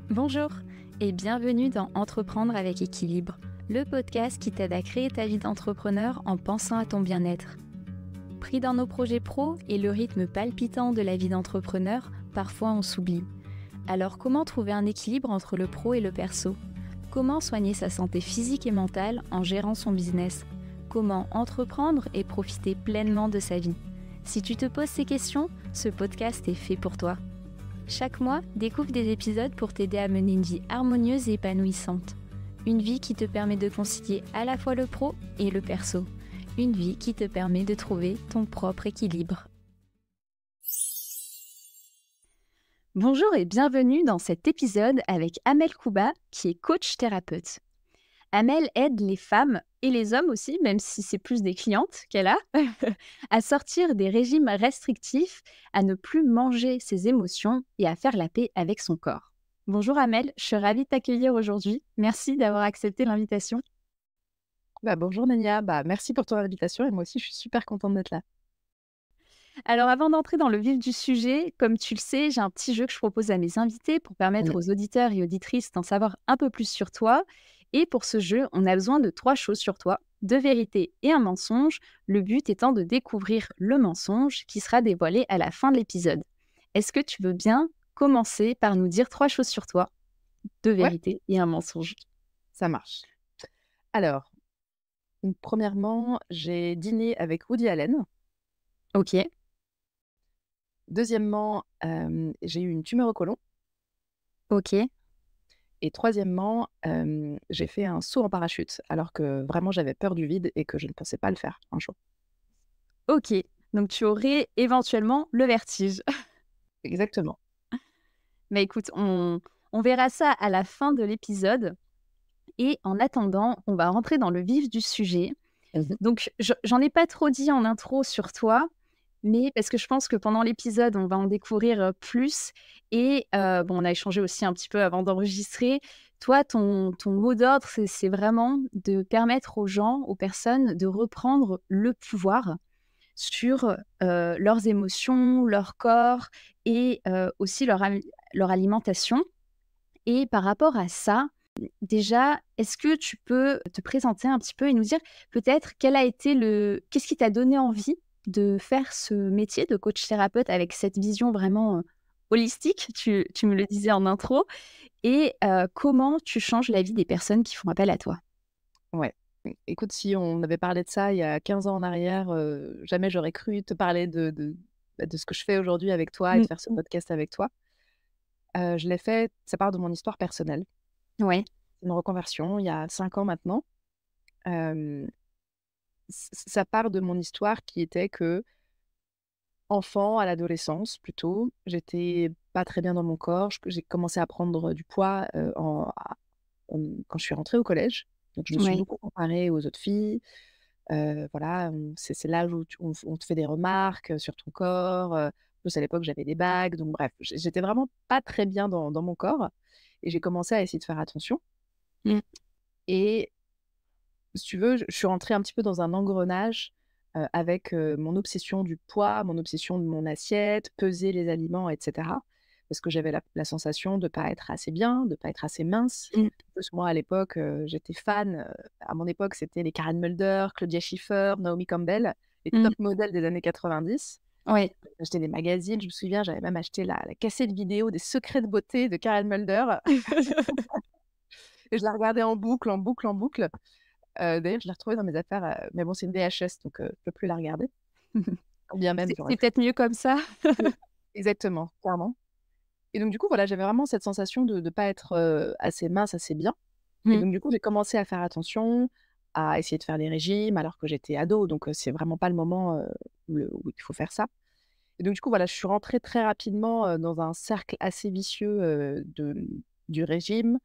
Bonjour et bienvenue dans Entreprendre avec équilibre, le podcast qui t'aide à créer ta vie d'entrepreneur en pensant à ton bien-être. Pris dans nos projets pro et le rythme palpitant de la vie d'entrepreneur, parfois on s'oublie. Alors comment trouver un équilibre entre le pro et le perso ? Comment soigner sa santé physique et mentale en gérant son business ? Comment entreprendre et profiter pleinement de sa vie ? Si tu te poses ces questions, ce podcast est fait pour toi. Chaque mois, découvre des épisodes pour t'aider à mener une vie harmonieuse et épanouissante. Une vie qui te permet de concilier à la fois le pro et le perso. Une vie qui te permet de trouver ton propre équilibre. Bonjour et bienvenue dans cet épisode avec Amel Kouba, qui est coach thérapeute. Amel aide les femmes et les hommes aussi, même si c'est plus des clientes qu'elle a, à sortir des régimes restrictifs, à ne plus manger ses émotions et à faire la paix avec son corps. Bonjour Amel, je suis ravie de t'accueillir aujourd'hui. Merci d'avoir accepté l'invitation. Bonjour Nania, merci pour ton invitation et moi aussi je suis super contente d'être là. Alors avant d'entrer dans le vif du sujet, comme tu le sais, j'ai un petit jeu que je propose à mes invités pour permettre aux auditeurs et auditrices d'en savoir un peu plus sur toi. Et pour ce jeu, on a besoin de 3 choses sur toi, 2 vérités et un mensonge, le but étant de découvrir le mensonge qui sera dévoilé à la fin de l'épisode. Est-ce que tu veux bien commencer par nous dire 3 choses sur toi, 2 vérités et un mensonge ? Ça marche. Alors, premièrement, j'ai dîné avec Woody Allen. Ok. Deuxièmement, j'ai eu une tumeur au côlon. Ok. Et troisièmement, j'ai fait un saut en parachute alors que vraiment j'avais peur du vide et que je ne pensais pas le faire un jour. Ok. Donc tu aurais éventuellement le vertige. Exactement. Mais écoute, on verra ça à la fin de l'épisode. Et en attendant, on va rentrer dans le vif du sujet. Donc, j'en ai pas trop dit en intro sur toi, mais parce que je pense que pendant l'épisode, on va en découvrir plus. Et on a échangé aussi un petit peu avant d'enregistrer. Toi, ton mot d'ordre, c'est vraiment de permettre aux gens, aux personnes, de reprendre le pouvoir sur leurs émotions, leur corps et aussi leur alimentation. Et par rapport à ça, déjà, est-ce que tu peux te présenter un petit peu et nous dire peut-être qu'est-ce qui t'a donné envie de faire ce métier de coach thérapeute avec cette vision vraiment holistique, tu me le disais en intro, et comment tu changes la vie des personnes qui font appel à toi? Ouais. Écoute, si on avait parlé de ça il y a 15 ans en arrière, jamais j'aurais cru te parler de ce que je fais aujourd'hui avec toi et de faire ce podcast avec toi. Je l'ai fait, ça part de mon histoire personnelle. Ouais. Une reconversion il y a 5 ans maintenant. Hem, ça part de mon histoire qui était que, enfant, à l'adolescence plutôt, j'étais pas très bien dans mon corps. J'ai commencé à prendre du poids, quand je suis rentrée au collège. Donc je me suis Ouais. beaucoup comparée aux autres filles. Voilà, c'est l'âge où on te fait des remarques, sur ton corps, en plus à l'époque j'avais des bagues, donc bref, j'étais vraiment pas très bien dans mon corps et j'ai commencé à essayer de faire attention Mmh. et si tu veux, je suis rentrée un petit peu dans un engrenage, avec, mon obsession du poids, mon obsession de mon assiette, peser les aliments et cetera. Parce que j'avais la sensation de pas être assez bien, de pas être assez mince. Mmh. En plus, moi, à l'époque, j'étais fan, à mon époque, c'était les Karen Mulder, Claudia Schiffer, Naomi Campbell, les Mmh. top modèles des années 90. Ouais. J'achetais des magazines, je me souviens, j'avais même acheté la cassette vidéo des secrets de beauté de Karen Mulder et je la regardais en boucle, en boucle, en boucle. D'ailleurs, je l'ai retrouvée dans mes affaires, mais bon, c'est une VHS, donc je peux plus la regarder. Quand bien même, j'aurais C'est pu. peut-être mieux comme ça. Mmh. Exactement, clairement. Et donc du coup, voilà, j'avais vraiment cette sensation de pas être, assez mince, assez bien. Et Mmh. donc du coup, j'ai commencé à faire attention, à essayer de faire des régimes alors que j'étais ado, donc c'est vraiment pas le moment, où il faut faire ça. Et donc du coup, voilà, je suis rentrée très rapidement, dans un cercle assez vicieux, du régime,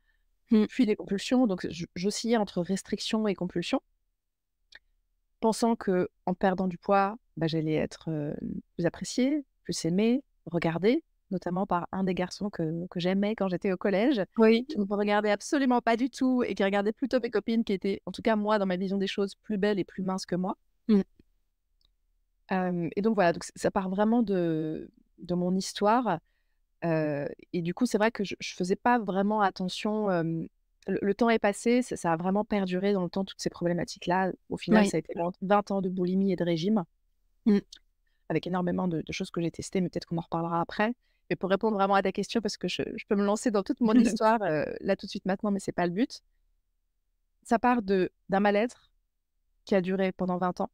Mmh. puis des compulsions. Donc j'oscillais entre restriction et compulsion. Pensant qu'en perdant du poids, j'allais être, plus appréciée, plus aimée, regardée, notamment par un des garçons que j'aimais quand j'étais au collège, Oui. qui ne me regardait absolument pas du tout et qui regardait plutôt mes copines qui étaient, en tout cas moi, dans ma vision des choses, plus belles et plus minces que moi. Mmh. Et donc voilà, donc ça part vraiment de mon histoire Et du coup, c'est vrai que je faisais pas vraiment attention, le temps est passé, ça a vraiment perduré dans le temps, toutes ces problématiques-là. Au final, Oui. ça a été 20 ans de boulimie et de régime, Mmh. avec énormément de choses que j'ai testées, mais peut-être qu'on en reparlera après. Mais pour répondre vraiment à ta question, parce que je peux me lancer dans toute mon histoire, là, tout de suite, maintenant, mais c'est pas le but. Ça part d'un mal-être qui a duré pendant 20 ans.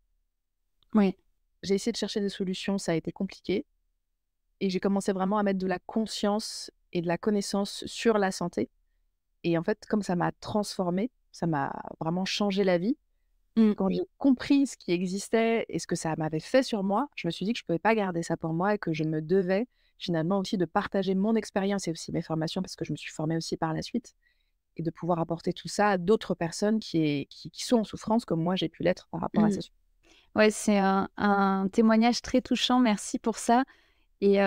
Oui. J'ai essayé de chercher des solutions, ça a été compliqué et j'ai commencé vraiment à mettre de la conscience et de la connaissance sur la santé et en fait, comme ça m'a transformée, ça m'a vraiment changé la vie. Mmh. Quand j'ai compris ce qui existait et ce que ça m'avait fait sur moi, je me suis dit que je ne pouvais pas garder ça pour moi et que je me devais finalement aussi de partager mon expérience et aussi mes formations parce que je me suis formée aussi par la suite et de pouvoir apporter tout ça à d'autres personnes qui sont en souffrance comme moi j'ai pu l'être par rapport à Mmh. ces. Ouais, c'est un témoignage très touchant. Merci pour ça et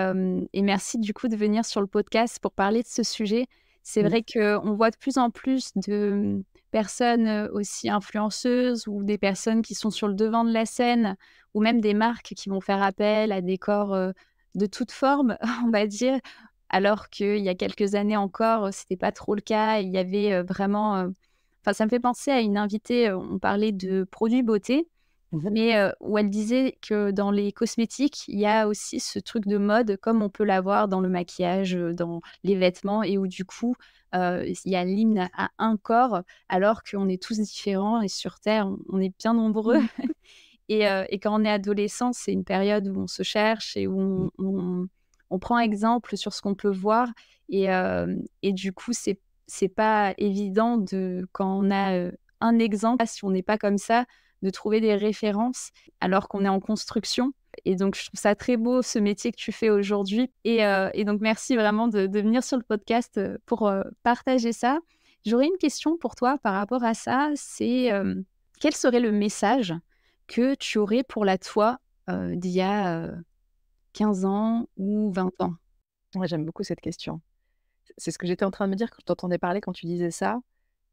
merci du coup de venir sur le podcast pour parler de ce sujet. C'est Mmh. vrai qu'on voit de plus en plus de, personnes, aussi influenceuses ou des personnes qui sont sur le devant de la scène ou même des marques qui vont faire appel à des corps, de toute forme, on va dire. Alors qu'il y a quelques années encore, c'était pas trop le cas. Il y avait, vraiment, enfin ça me fait penser à une invitée, on parlait de produits beauté. Mmh. Mais, où elle disait que dans les cosmétiques, il y a aussi ce truc de mode comme on peut l'avoir dans le maquillage, dans les vêtements et où du coup, il y a l'hymne à un corps alors qu'on est tous différents et sur terre, on est bien nombreux et quand on est adolescent, c'est une période où on se cherche et où on prend exemple sur ce qu'on peut voir et du coup, c'est pas évident de quand on a, un exemple, si on n'est pas comme ça, de trouver des références alors qu'on est en construction et donc je trouve ça très beau ce métier que tu fais aujourd'hui et donc merci vraiment de venir sur le podcast, pour, partager ça. J'aurais une question pour toi par rapport à ça, c'est, quel serait le message que tu aurais pour la toi, d'il y a, 15 ans ou 20 ans? Ouais, j'aime beaucoup cette question. C'est ce que j'étais en train de me dire quand je t'entendais parler, quand tu disais ça,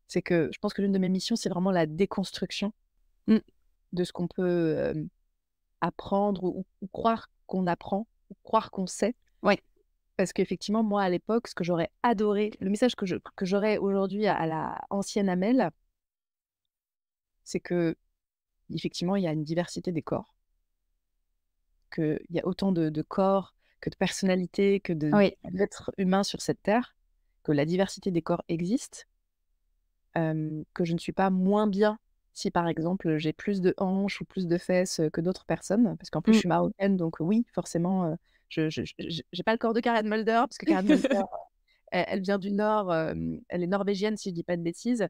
c'est que je pense que l'une de mes missions, c'est vraiment la déconstruction Mmh, de ce qu'on peut, apprendre ou croire qu'on apprend, ou croire qu'on sait. ouais. Parce qu'effectivement, moi, à l'époque, ce que j'aurais adoré, le message que j'aurais aujourd'hui à la ancienne Amel, c'est qu'effectivement, il y a une diversité des corps, qu'il y a autant de corps que de personnalités, que Oui. d'êtres humains sur cette terre, que la diversité des corps existe, que je ne suis pas moins bien si, par exemple, j'ai plus de hanches ou plus de fesses, que d'autres personnes. Parce qu'en plus, je Mmh. suis marocaine, donc oui, forcément, je j'ai pas le corps de Karen Mulder, parce que Karen Mulder, elle vient du Nord, elle est norvégienne, si je dis pas de bêtises,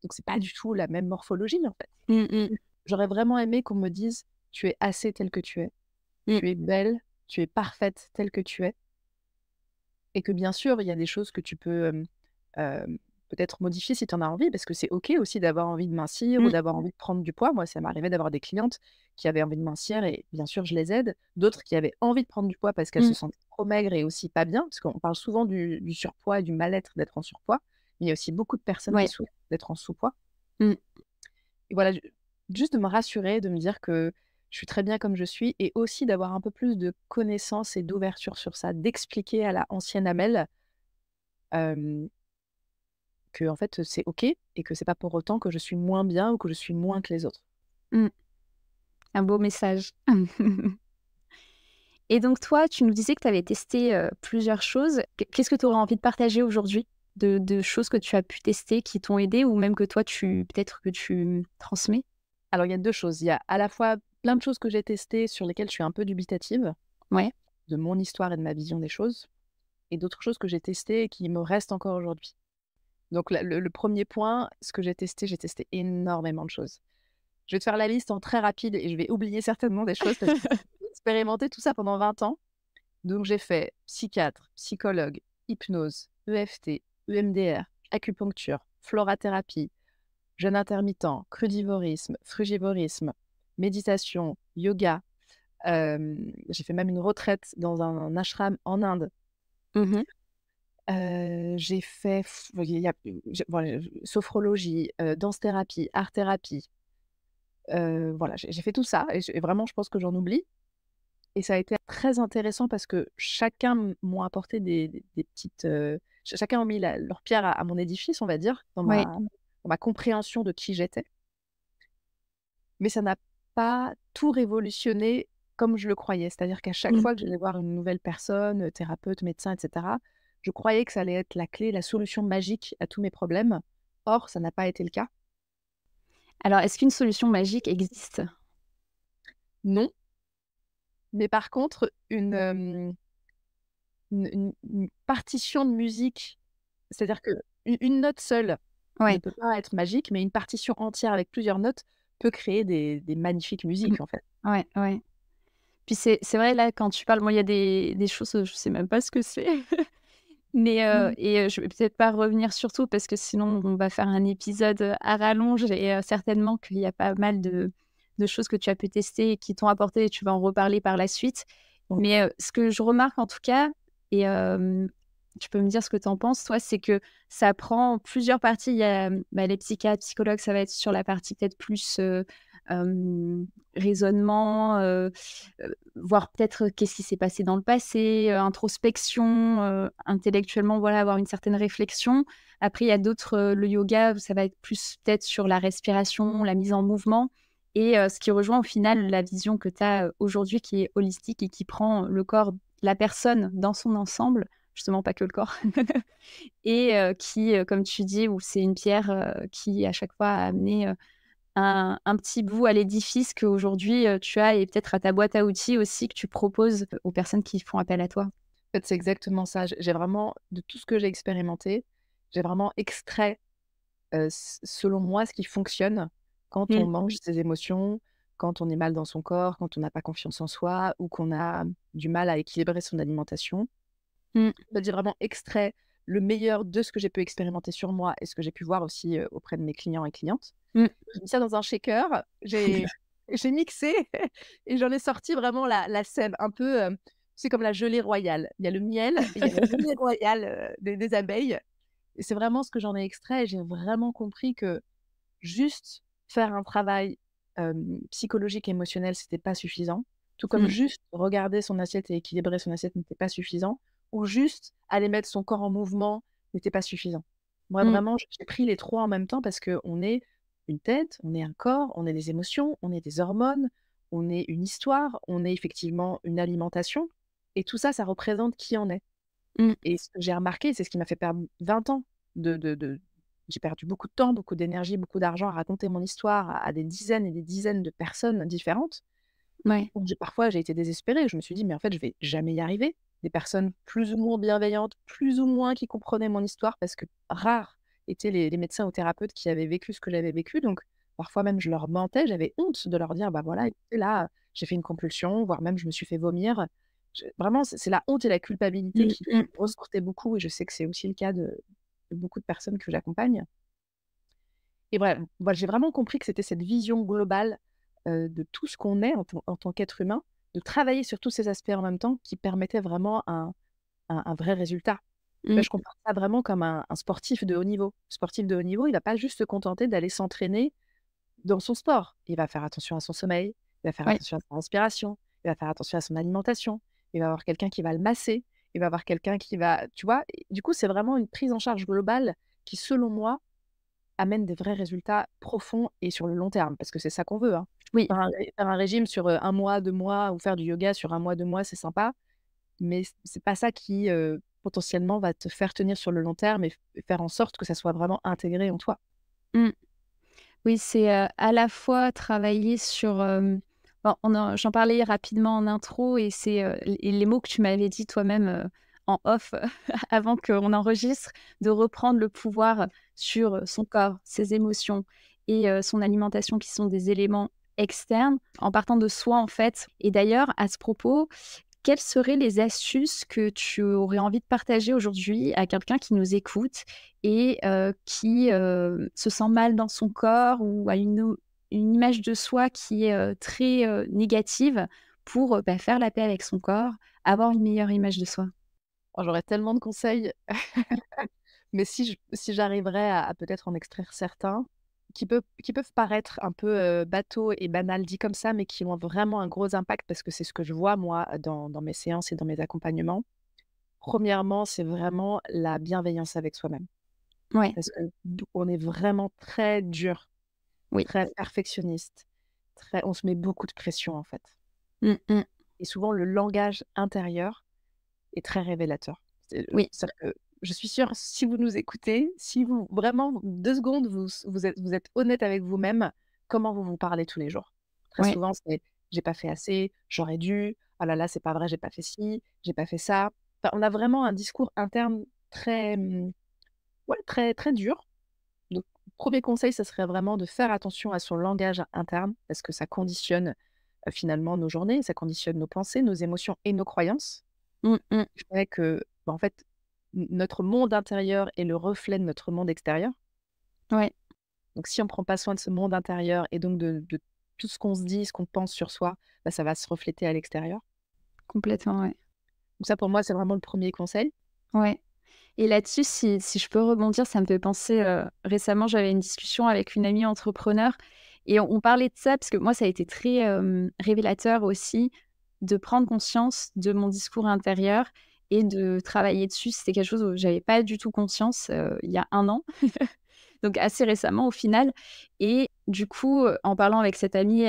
donc c'est pas du tout la même morphologie, en fait. Mmh mh. J'aurais vraiment aimé qu'on me dise: «Tu es assez telle que tu es, Mmh. tu es belle, tu es parfaite telle que tu es» et que bien sûr, il y a des choses que tu peux, peut-être modifier si tu en as envie, parce que c'est OK aussi d'avoir envie de mincir ou Mmh. d'avoir envie de prendre du poids. Moi, ça m'arrivait d'avoir des clientes qui avaient envie de mincir et bien sûr, je les aide. D'autres qui avaient envie de prendre du poids parce qu'elles se Mmh. sentaient trop maigres et aussi pas bien, parce qu'on parle souvent du surpoids et du mal-être d'être en surpoids, mais il y a aussi beaucoup de personnes qui Ouais. souffrent d'être en sous-poids. Mmh. Et voilà, juste de me rassurer, de me dire que je suis très bien comme je suis et aussi d'avoir un peu plus de connaissances et d'ouverture sur ça, d'expliquer à la ancienne Amel, hem, que en fait, c'est OK et que c'est pas pour autant que je suis moins bien ou que je suis moins que les autres. Mmh. Un beau message. Et donc toi, tu nous disais que tu avais testé, plusieurs choses. Qu'est-ce que tu aurais envie de partager aujourd'hui? De choses que tu as pu tester qui t'ont aidé ou même que toi tu peut-être que tu transmets? Alors il y a 2 choses, il y a à la fois plein de choses que j'ai testées sur lesquelles je suis un peu dubitative, Ouais. de mon histoire et de ma vision des choses et d'autres choses que j'ai testées et qui me restent encore aujourd'hui. Donc la le 1er point, ce que j'ai testé énormément de choses. Je vais te faire la liste en très rapide et je vais oublier certainement des choses parce que j'ai expérimenté tout ça pendant 20 ans. Donc j'ai fait psychiatre, psychologue, hypnose, EFT, EMDR, acupuncture, florathérapie, jeûne intermittent, crudivorisme, frugivorisme, méditation, yoga. J'ai fait même une retraite dans un ashram en Inde. Mmh. J'ai fait il y a voilà, sophrologie, danse-thérapie, art-thérapie. Voilà, j'ai fait tout ça et vraiment je pense que j'en oublie. Et ça a été très intéressant parce que chacun m'ont apporté des petites, chacun a mis leur pierre à mon édifice, on va dire, Ouais. dans ma compréhension de qui j'étais. Mais ça n'a pas tout révolutionné comme je le croyais. C'est-à-dire qu'à chaque fois que j'allais voir une nouvelle personne, thérapeute, médecin et cetera, je croyais que ça allait être la clé, la solution magique à tous mes problèmes. Or, ça n'a pas été le cas. Alors, est-ce qu'une solution magique existe? Non, mais par contre, une partition de musique, c'est-à-dire qu'une note seule ne Ouais. peut pas être magique, mais une partition entière avec plusieurs notes peut créer des magnifiques Mmh. musiques, en fait. Ouais, ouais. Puis c'est vrai là quand tu parles, moi il y a des choses, je sais même pas ce que c'est. Mais Mmh. je vais peut-être pas revenir sur tout parce que sinon on va faire un épisode, à rallonge et certainement qu'il y a pas mal de choses que tu as pu tester et qui t'ont apporté et tu vas en reparler par la suite. Mmh. Mais ce que je remarque en tout cas et tu peux me dire ce que tu en penses toi, c'est que ça prend plusieurs parties. Il y a, les psychiatres, psychologues, ça va être sur la partie peut-être plus, raisonnement, voir peut-être qu'est-ce qui s'est passé dans le passé, introspection, intellectuellement, voilà, avoir une certaine réflexion. Après, il y a d'autres, le yoga, ça va être plus peut-être sur la respiration, la mise en mouvement et ce qui rejoint au final la vision que tu as, aujourd'hui qui est holistique et qui prend le corps, la personne dans son ensemble, justement pas que le corps et qui, comme tu dis, où c'est une pierre, qui à chaque fois a amené, un petit bout à l'édifice qu'aujourd'hui, tu as et peut-être à ta boîte à outils aussi que tu proposes aux personnes qui font appel à toi. En fait, c'est exactement ça. J'ai vraiment de tout ce que j'ai expérimenté, j'ai vraiment extrait, selon moi, ce qui fonctionne quand on Mmh. mange ses émotions, quand on est mal dans son corps, quand on n'a pas confiance en soi ou qu'on a du mal à équilibrer son alimentation. Mmh. En fait, j'ai vraiment extrait le meilleur de ce que j'ai pu expérimenter sur moi et ce que j'ai pu voir aussi, auprès de mes clients et clientes. Mmh. J'ai mis ça dans un shaker, j'ai mixé et j'en ai sorti vraiment la sève un peu, c'est comme la gelée royale. Il y a le miel et il y a la gelée royale, des abeilles et c'est vraiment ce que j'en ai extrait et j'ai vraiment compris que juste faire un travail, psychologique et émotionnel, c'était pas suffisant. Tout comme Mmh. juste regarder son assiette et équilibrer son assiette n'était pas suffisant ou juste aller mettre son corps en mouvement n'était pas suffisant. Moi, Mmh. vraiment, j'ai pris les 3 en même temps parce qu'on est une tête, on est un corps, on est des émotions, on est des hormones, on est une histoire, on est effectivement une alimentation et tout ça, ça représente qui on est. Mmh. Et ce que j'ai remarqué, c'est ce qui m'a fait perdre 20 ans de j'ai perdu beaucoup de temps, beaucoup d'énergie, beaucoup d'argent à raconter mon histoire à des dizaines et des dizaines de personnes différentes. Ouais. Donc j'ai été désespérée. Je me suis dit: «Mais en fait, je vais jamais y arriver». Des personnes plus ou moins bienveillantes, plus ou moins qui comprenaient mon histoire parce que rares étaient les médecins ou thérapeutes qui avaient vécu ce que j'avais vécu. Donc parfois même, je leur mentais, j'avais honte de leur dire: «Bah, voilà, écoutez, là, j'ai fait une compulsion», voire même je me suis fait vomir. Je vraiment, c'est la honte et la culpabilité Mmh. qui Mmh. me ressortaient beaucoup et je sais que c'est aussi le cas de beaucoup de personnes que j'accompagne. Et voilà, j'ai vraiment compris que c'était cette vision globale, de tout ce qu'on est en tant qu'être humain, de travailler sur tous ces aspects en même temps qui permettait vraiment un vrai résultat. Mmh. Je compare ça vraiment comme un sportif de haut niveau. Le sportif de haut niveau, il va pas juste se contenter d'aller s'entraîner dans son sport. Il va faire attention à son sommeil, il va faire Ouais. attention à sa respiration, il va faire attention à son alimentation, il va avoir quelqu'un qui va le masser, il va avoir quelqu'un qui va tu vois? Et du coup, c'est vraiment une prise en charge globale qui, selon moi, amène des vrais résultats profonds et sur le long terme, parce que c'est ça qu'on veut, hein. Oui. Faire un régime sur, 1 mois, 2 mois ou faire du yoga sur 1 mois, 2 mois, c'est sympa, mais c'est pas ça qui, potentiellement va te faire tenir sur le long terme et faire en sorte que ça soit vraiment intégré en toi. Mmh. Oui, c'est, à la fois travailler sur, bon, j'en parlais rapidement en intro et c'est, les mots que tu m'avais dit toi-même, en off avant qu'on enregistre, de reprendre le pouvoir sur, son corps, ses émotions et son alimentation qui sont des éléments externes, en partant de soi, en fait. Et d'ailleurs, à ce propos, quelles seraient les astuces que tu aurais envie de partager aujourd'hui à quelqu'un qui nous écoute et qui, se sent mal dans son corps ou a une image de soi qui est, très, négative pour, faire la paix avec son corps, avoir une meilleure image de soi? Oh, j'aurais tellement de conseils, mais si j'arriverais à peut-être en extraire certains, qui peuvent paraître un peu, bateaux et banals dit comme ça, mais qui ont vraiment un gros impact parce que c'est ce que je vois moi dans mes séances et dans mes accompagnements. Premièrement, c'est vraiment la bienveillance avec soi-même. Ouais, Parce que on est vraiment très dur, oui. très perfectionniste, très on se met beaucoup de pression, en fait. Mmh mh. Et souvent le langage intérieur est très révélateur. Oui, C'est-à-dire que je suis sûre, si vous nous écoutez, si vous vraiment 2 secondes, vous êtes honnête avec vous-même, comment vous vous parlez tous les jours? Très ouais, souvent, c'est: «J'ai pas fait assez, j'aurais dû, oh là là, c'est pas vrai, j'ai pas fait ci, j'ai pas fait ça». Enfin, on a vraiment un discours interne très, ouais, très, très dur. Donc, 1er conseil, ça serait vraiment de faire attention à son langage interne parce que ça conditionne, finalement nos journées, ça conditionne nos pensées, nos émotions et nos croyances. mmh mh. Je dirais que, bah, en fait, notre monde intérieur est le reflet de notre monde extérieur. Ouais, Donc si on prend pas soin de ce monde intérieur et donc de tout ce qu'on se dit, ce qu'on pense sur soi, bah, ça va se refléter à l'extérieur. complètement, ouais. Donc ça, pour moi, c'est vraiment le premier conseil. Ouais. Et là-dessus, si je peux rebondir, ça me fait penser, récemment, j'avais une discussion avec une amie entrepreneur et on parlait de ça parce que moi, ça a été très, révélateur aussi de prendre conscience de mon discours intérieur et de travailler dessus. C'était quelque chose où j'avais pas du tout conscience, il y a 1 an, donc assez récemment au final. Et du coup, en parlant avec cette amie,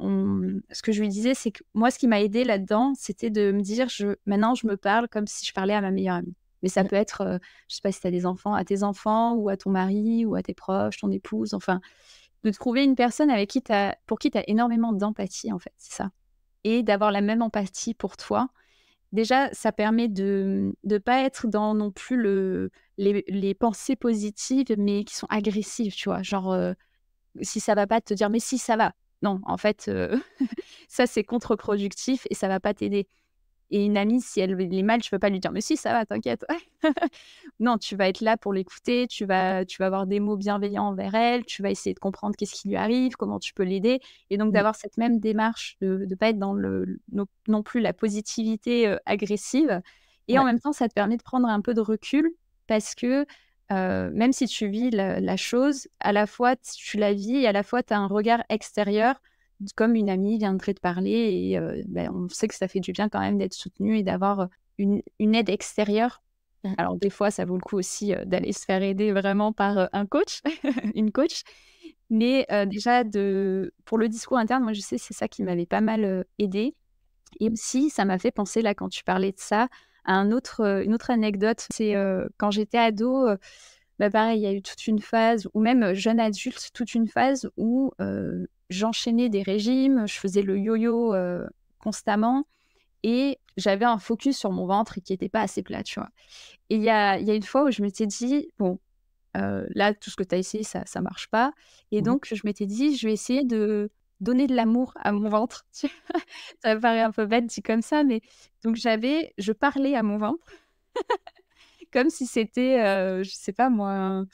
on ce que je lui disais, c'est que moi, ce qui m'a aidée là-dedans, c'était de me dire: «Maintenant, je me parle comme si je parlais à ma meilleure amie». Mais ça Mmh, peut être, je sais pas si tu as des enfants, à tes enfants ou à ton mari ou à tes proches, ton épouse, enfin, de trouver une personne avec qui pour qui tu as énormément d'empathie, en fait, c'est ça. Et d'avoir la même empathie pour toi. Déjà, ça permet de pas être dans non plus les pensées positives, mais qui sont agressives, tu vois? Genre, si ça va pas, te dire: «Mais si, ça va». Non, en fait, ça, c'est contre-productif et ça va pas t'aider. Et une amie, si elle est mal, tu peux pas lui dire: «Mais si, ça va, t'inquiète». Non, tu vas être là pour l'écouter, tu vas avoir des mots bienveillants envers elle, tu vas essayer de comprendre qu'est-ce qui lui arrive, comment tu peux l'aider et donc mmh, d'avoir cette même démarche de pas être dans le non plus la positivité, agressive et en ouais, même temps, ça te permet de prendre un peu de recul parce que, même si tu vis la chose, à la fois tu la vis et à la fois tu as un regard extérieur comme une amie viendrait te parler et on sait que ça fait du bien quand même d'être soutenu et d'avoir, une aide extérieure. mmh, Alors des fois, ça vaut le coup aussi, d'aller se faire aider vraiment par, un coach, une coach. Mais, déjà pour le discours interne, moi je sais, c'est ça qui m'avait pas mal, aidée et aussi ça m'a fait penser là quand tu parlais de ça, à une autre anecdote. C'est, quand j'étais ado, bah, pareil, il y a eu toute une phase ou même, jeune adulte, toute une phase où, j'enchaînais des régimes, je faisais le yo-yo, constamment et j'avais un focus sur mon ventre qui était pas assez plat, tu vois? Et il y a une fois où je m'étais dit: «Bon, là, tout ce que tu as essayé, ça marche pas» et mmh. donc je m'étais dit: «Je vais essayer de donner de l'amour à mon ventre». Tu vois? Ça paraît un peu bête dit comme ça, mais donc je parlais à mon ventre comme si c'était, je sais pas moi,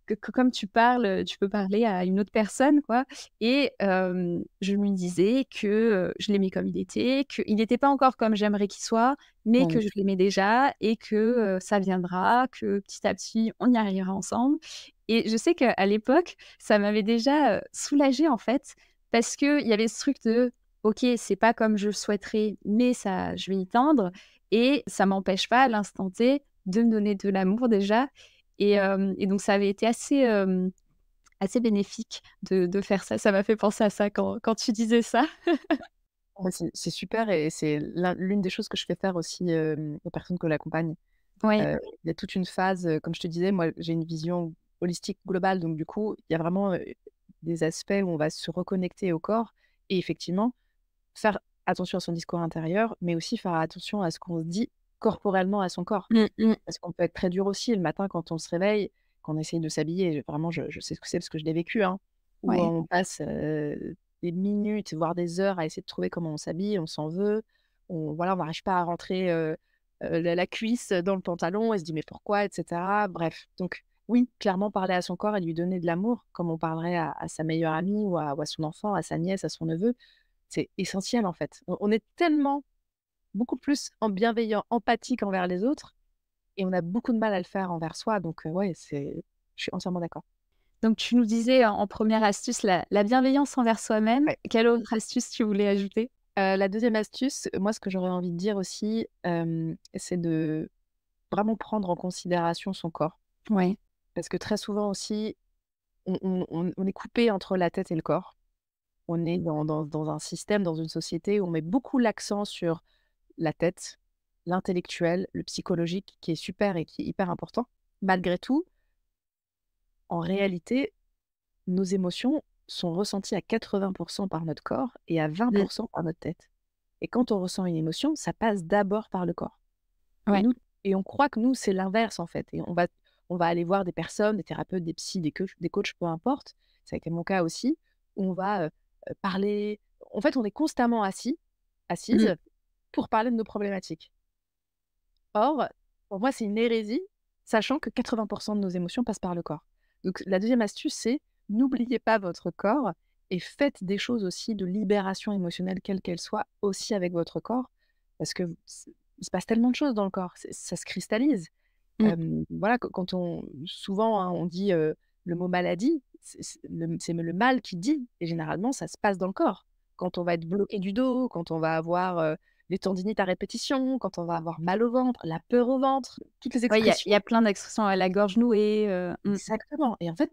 que comme tu parles, tu peux parler à une autre personne, quoi et je lui disais que, je l'aimais comme il était, qu'il n'était pas encore comme j'aimerais qu'il soit, mais Mmh. que je l'aimais déjà et que, ça viendra, que petit à petit, on y arrivera ensemble et je sais qu'à l'époque, ça m'avait déjà, soulagée, en fait, parce qu'il y avait ce truc de: «OK, c'est pas comme je le souhaiterais, mais ça je vais y tendre et ça m'empêche pas, à l'instant T, de me donner de l'amour déjà» et donc ça avait été assez bénéfique de faire ça. Ça m'a fait penser à ça quand tu disais ça. Ouais, c'est super et c'est l'une des choses que je fais faire aussi, aux personnes que j'accompagne. Ouais, Il y a toute une phase, comme je te disais, moi, j'ai une vision holistique globale, donc du coup, il y a vraiment, des aspects où on va se reconnecter au corps et effectivement, faire attention à son discours intérieur, mais aussi faire attention à ce qu'on se dit corporellement à son corps. mmh mh. Parce qu'on peut être très dur aussi le matin quand on se réveille, quand on essaye de s'habiller. Vraiment, je sais ce que c'est parce que je l'ai vécu, hein, où Ouais, on passe, des minutes, voire des heures à essayer de trouver comment on s'habille, on s'en veut, on n'arrive pas à rentrer, la cuisse dans le pantalon et se dit: «Mais pourquoi?» et cetera. Bref, donc oui, clairement parler à son corps et lui donner de l'amour comme on parlerait à sa meilleure amie ou à son enfant, à sa nièce, à son neveu, c'est essentiel en fait. On est tellement beaucoup plus en bienveillant, empathique envers les autres et on a beaucoup de mal à le faire envers soi donc ouais, je suis entièrement d'accord. Donc, tu nous disais en première astuce la bienveillance envers soi-même. Ouais. Quelle autre astuce tu voulais ajouter? La deuxième astuce, moi, ce que j'aurais envie de dire aussi, c'est de vraiment prendre en considération son corps. Ouais. Parce que très souvent aussi, on est coupé entre la tête et le corps. On est dans un système, dans une société où on met beaucoup l'accent sur la tête, l'intellectuel, le psychologique, qui est super et qui est hyper important. Malgré tout, en réalité, nos émotions sont ressenties à 80 par notre corps et à 20 Mmh. par notre tête. Et quand on ressent une émotion, ça passe d'abord par le corps. Et Ouais. nous et on croit que nous, c'est l'inverse, en fait. Et on va aller voir des personnes, des thérapeutes, des psys, des coachs, peu importe. Ça a été mon cas aussi, où on va, parler. En fait, on est constamment Mmh. assises pour parler de nos problématiques. Or, pour moi, c'est une hérésie, sachant que 80 de nos émotions passent par le corps. Donc la deuxième astuce, c'est n'oubliez pas votre corps et faites des choses aussi de libération émotionnelle, quelle qu'elle soit, aussi avec votre corps, parce que il se passe tellement de choses dans le corps, ça se cristallise. Mmh. Voilà, quand on souvent, hein, on dit, le mot maladie, c'est le mal qui dit et généralement ça se passe dans le corps. Quand on va être bloqué du dos, quand on va avoir, des tendinites à répétition, quand on va avoir mal au ventre, la peur au ventre, toutes les Ouais, il y a expressions. plein d'expressions, à la gorge nouée, Exactement, et en fait,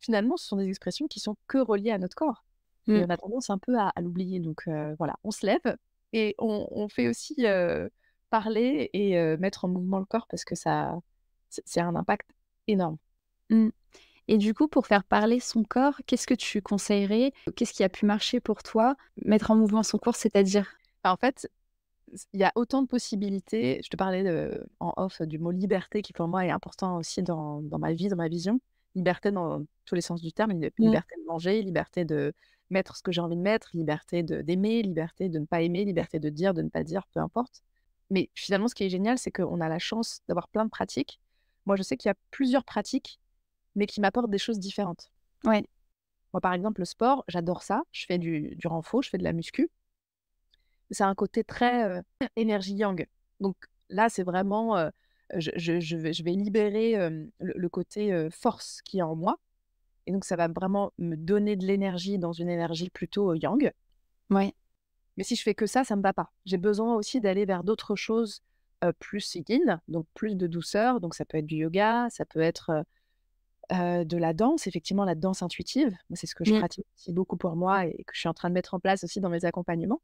finalement, ce sont des expressions qui sont que reliées à notre corps et Mmh. on a tendance un peu à l'oublier, donc voilà, on se lève et on fait aussi, parler et mettre en mouvement le corps parce que c'est un impact énorme. Mmh. Et du coup, pour faire parler son corps, qu'est-ce que tu conseillerais? Qu'est-ce qui a pu marcher pour toi? Mettre en mouvement son corps, c'est-à-dire? En fait, il y a autant de possibilités. Je te parlais en off du mot liberté qui pour moi est important aussi dans ma vie, dans ma vision. Liberté dans tous les sens du terme, Mmh. liberté de manger, liberté de mettre ce que j'ai envie de mettre, liberté d'aimer, liberté de ne pas aimer, liberté de dire, de ne pas dire, peu importe. Mais finalement, ce qui est génial, c'est qu'on a la chance d'avoir plein de pratiques. Moi, je sais qu'il y a plusieurs pratiques, mais qui m'apportent des choses différentes. Ouais. Moi, par exemple, le sport, j'adore ça. Je fais du renfo, je fais de la muscu. Ça a un côté très, énergie yang. Donc là, c'est vraiment, je vais libérer, le côté, force qui est en moi et donc ça va vraiment me donner de l'énergie dans une énergie plutôt, yang. Ouais. Mais si je fais que ça me va pas. J'ai besoin aussi d'aller vers d'autres choses, plus yin, donc plus de douceur. Donc ça peut être du yoga, ça peut être, de la danse, effectivement la danse intuitive. Moi, c'est ce que je Mmh. pratique aussi beaucoup pour moi et que je suis en train de mettre en place aussi dans mes accompagnements.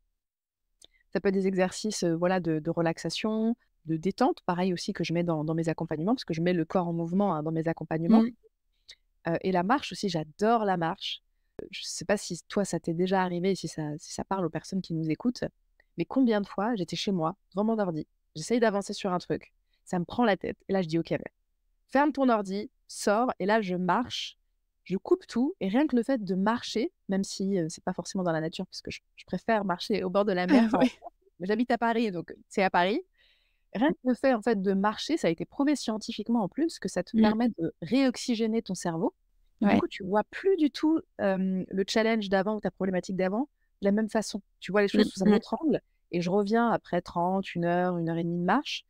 Ça peut être des exercices, voilà, de relaxation, de détente, pareil aussi que je mets dans mes accompagnements, parce que je mets le corps en mouvement, hein, dans mes accompagnements. Mmh. Et la marche aussi, j'adore la marche. Je ne sais pas si toi, ça t'est déjà arrivé et si ça parle aux personnes qui nous écoutent, mais combien de fois j'étais chez moi, devant mon ordi, j'essaye d'avancer sur un truc, ça me prend la tête et là je dis: «OK, ferme ton ordi, sors» et là je marche, je coupe tout et rien que le fait de marcher, même si, c'est pas forcément dans la nature parce que je préfère marcher au bord de la mer, Ouais. mais j'habite à Paris, donc c'est à Paris. Rien que le fait, en fait, de marcher, ça a été prouvé scientifiquement en plus que ça te Mmh. permet de réoxygéner ton cerveau et du Ouais. coup, tu vois plus du tout, le challenge d'avant ou ta problématique d'avant de la même façon. Tu vois les Mmh. choses sous un Mmh. autre angle et je reviens après 30, 1 heure et demie de marche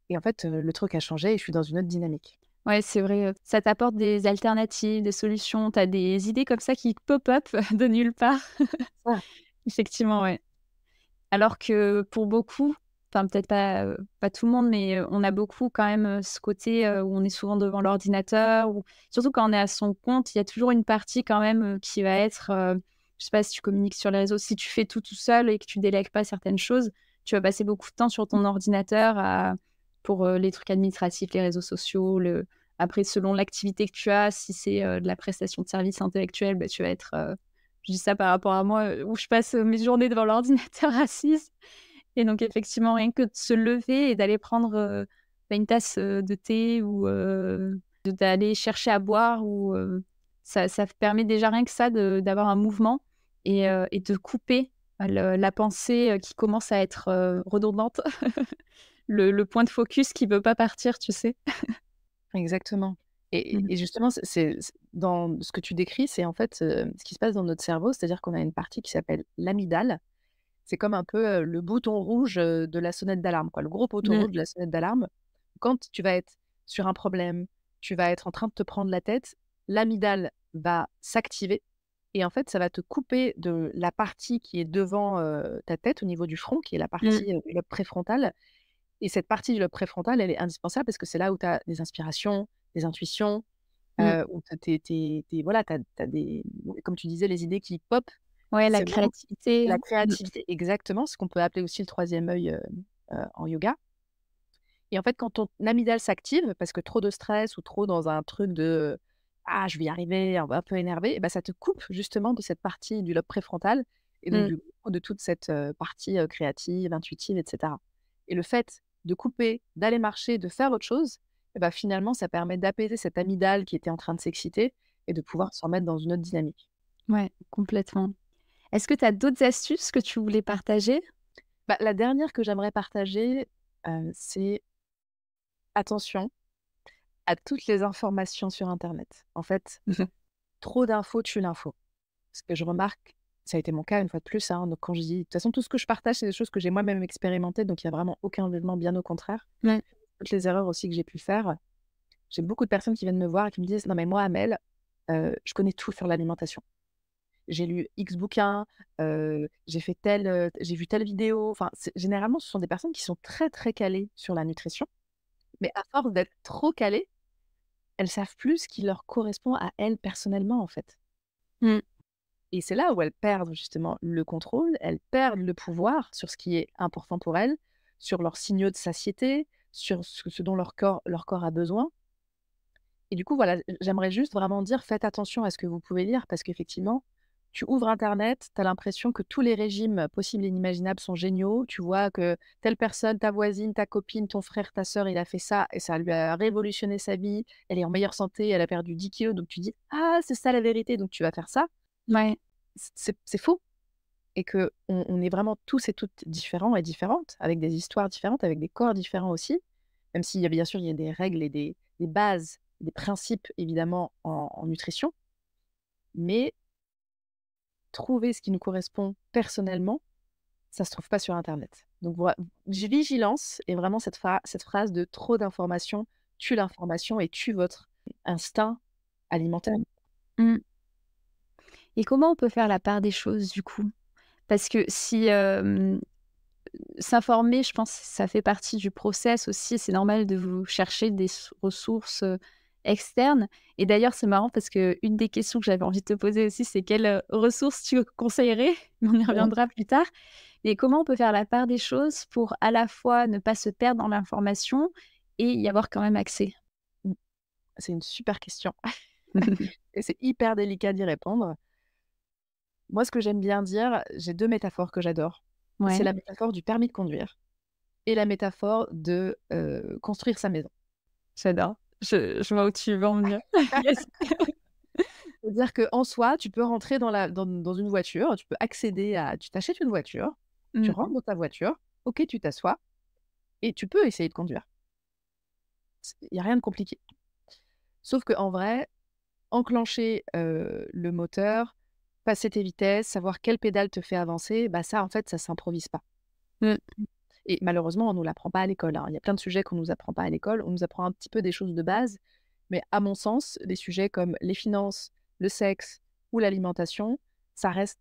et en fait, le truc a changé et je suis dans une autre dynamique. Ouais, c'est vrai, ça t'apporte des alternatives, des solutions. Tu as des idées comme ça qui pop up de nulle part. Ça, Effectivement, ouais. Alors que pour beaucoup, enfin peut-être pas tout le monde, mais on a beaucoup quand même, ce côté, où on est souvent devant l'ordinateur ou surtout quand on est à son compte, il y a toujours une partie quand même, qui va être, je sais pas si tu communiques sur les réseaux, si tu fais tout seul et que tu délègues pas certaines choses, tu vas passer beaucoup de temps sur ton ordinateur pour, les trucs administratifs, les réseaux sociaux, après selon l'activité que tu as, si c'est, de la prestation de services intellectuels, bah, tu vas être, je dis ça par rapport à moi, où je passe, mes journées devant l'ordinateur assise et donc effectivement, rien que de se lever et d'aller prendre, une tasse, de thé ou d'aller chercher à boire ou ça permet déjà rien que ça d'avoir un mouvement et de couper la pensée, qui commence à être, redondante. Le point de focus qui veut pas partir, tu sais? exactement et Mmh. et justement, c'est dans ce que tu décris, c'est en fait, ce qui se passe dans notre cerveau, c'est-à-dire qu'on a une partie qui s'appelle l'amygdale. C'est comme un peu, le bouton rouge, de la sonnette d'alarme, quoi, le gros bouton Mmh. rouge de la sonnette d'alarme. Quand tu vas être sur un problème, tu vas être en train de te prendre la tête, l'amygdale va s'activer et en fait, ça va te couper de la partie qui est devant, ta tête, au niveau du front, qui est la Mmh. partie, du lobe préfrontal et cette partie du lobe préfrontal, elle est indispensable parce que c'est là où tu as des inspirations, des intuitions, Mmh. où tu voilà, tu as des comme tu disais, les idées qui pop. Ouais, la C'est vraiment créativité. la Mmh. créativité, exactement, ce qu'on peut appeler aussi le troisième œil, en yoga et en fait, quand ton amygdale s'active, parce que trop de stress ou trop dans un truc de: «Ah, je vais y arriver», un peu énervé et bah, ça te coupe justement de cette partie du lobe préfrontal et donc Mmh. du coup de toute cette, partie, créative, intuitive et cetera et le fait de couper, d'aller marcher, de faire autre chose et bah, finalement, ça permet d'apaiser cette amygdale qui était en train de s'exciter et de pouvoir se remettre dans une autre dynamique. Ouais, complètement. Est-ce que tu as d'autres astuces que tu voulais partager? Bah, la dernière que j'aimerais partager, c'est attention à toutes les informations sur internet. En fait, trop d'infos tue l'info. Ce que je remarque, ça a été mon cas une fois de plus, hein, donc quand je dis de toute façon, tout ce que je partage, c'est des choses que j'ai moi-même expérimentées, donc il y a vraiment aucun jugement, bien au contraire. Ouais. Toutes les erreurs aussi que j'ai pu faire, j'ai beaucoup de personnes qui viennent me voir et qui me disent: «Non mais moi, Amel, je connais tout sur l'alimentation. J'ai lu X bouquins, j'ai vu telle vidéo». Enfin, généralement, ce sont des personnes qui sont très, très calées sur la nutrition, mais à force d'être trop calées, elles savent plus ce qui leur correspond à elles personnellement, en fait. Mmh. Et c'est là où elles perdent justement le contrôle, elles perdent le pouvoir sur ce qui est important pour elles, sur leurs signaux de satiété, sur ce dont leur corps a besoin. Et du coup, voilà, j'aimerais juste vraiment dire: faites attention à ce que vous pouvez lire parce qu'effectivement, tu ouvres internet, tu as l'impression que tous les régimes possibles et inimaginables sont géniaux. Tu vois que telle personne, ta voisine, ta copine, ton frère, ta sœur, il a fait ça et ça lui a révolutionné sa vie. Elle est en meilleure santé, elle a perdu 10 kilos, donc tu dis: «Ah, c'est ça la vérité, donc tu vas faire ça». Ouais. C'est faux et qu'on est vraiment tous et toutes différents et différentes, avec des histoires différentes, avec des corps différents aussi, même s'il y a bien sûr, il y a des règles et des bases, des principes évidemment en nutrition, mais trouver ce qui nous correspond personnellement, ça se trouve pas sur internet. Donc voi vigilance et vraiment cette phrase de: «Trop d'informations tue l'information et tue votre instinct alimentaire». Mmh. Et comment on peut faire la part des choses du coup? Parce que si, s'informer, je pense, ça fait partie du process aussi. C'est normal de vous chercher des ressources, externes et d'ailleurs, c'est marrant parce qu'une des questions que j'avais envie de te poser aussi, c'est quelles, ressources tu conseillerais? Mais on y Mmh. reviendra plus tard. Mais comment on peut faire la part des choses pour à la fois ne pas se perdre dans l'information et y avoir quand même accès? Mmh. C'est une super question et c'est hyper délicat d'y répondre. Moi, ce que j'aime bien dire, j'ai 2 métaphores que j'adore. C'est Ouais, la métaphore du permis de conduire et la métaphore de, construire sa maison. j'adore. Je vois où tu veux en venir. Yes. C'est-à-dire qu'en soi, tu peux rentrer dans une voiture, tu peux accéder à tu t'achètes une voiture, tu Mmh. rentres dans ta voiture, OK, tu t'assois et tu peux essayer de conduire. Il y a rien de compliqué. Sauf qu'en vrai, enclencher, le moteur, passer tes vitesses, savoir quelle pédale te fait avancer, bah, ça, en fait, ça s'improvise pas. Mmh. Et malheureusement, on nous l'apprend pas à l'école, hein. Il y a plein de sujets qu'on nous apprend pas à l'école. On nous apprend un petit peu des choses de base, mais à mon sens, des sujets comme les finances, le sexe ou l'alimentation, ça reste